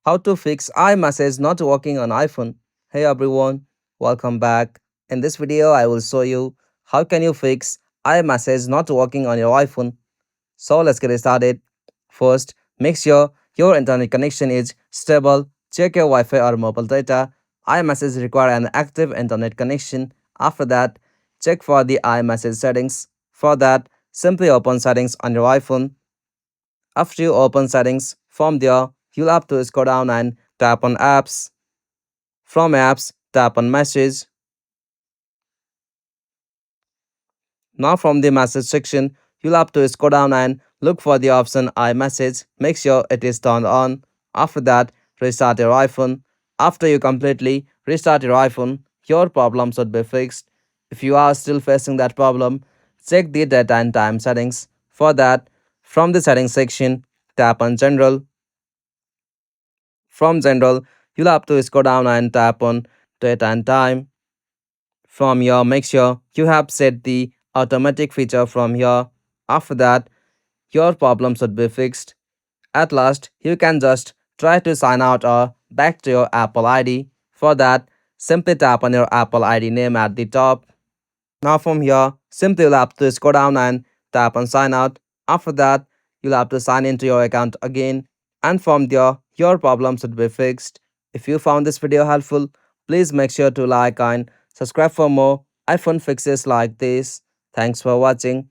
How to fix iMessage not working on iPhone. Hey everyone, welcome back. In this video, I will show you how can you fix iMessage not working on your iPhone. So let's get started. First, make sure your internet connection is stable. Check your Wi-Fi or mobile data. iMessage require an active internet connection. After that, check for the iMessage settings. For that, simply open settings on your iPhone. After you open settings, from there, you'll have to scroll down and tap on apps. From apps, tap on message. Now from the message section, you'll have to scroll down and look for the option iMessage. Make sure it is turned on. After that, restart your iPhone. After you completely restart your iPhone, your problem should be fixed. If you are still facing that problem, check the date and time settings. For that, from the settings section, tap on General. From General, you'll have to scroll down and tap on Date and Time. From here, make sure you have set the automatic feature from here. After that, your problem should be fixed. At last, you can just try to sign out or back to your Apple ID. For that, simply tap on your Apple ID name at the top. Now from here, simply you'll have to scroll down and tap on sign out. After that, you'll have to sign into your account again. And from there, your problem should be fixed. If you found this video helpful, please make sure to like and subscribe for more iPhone fixes like this. Thanks for watching.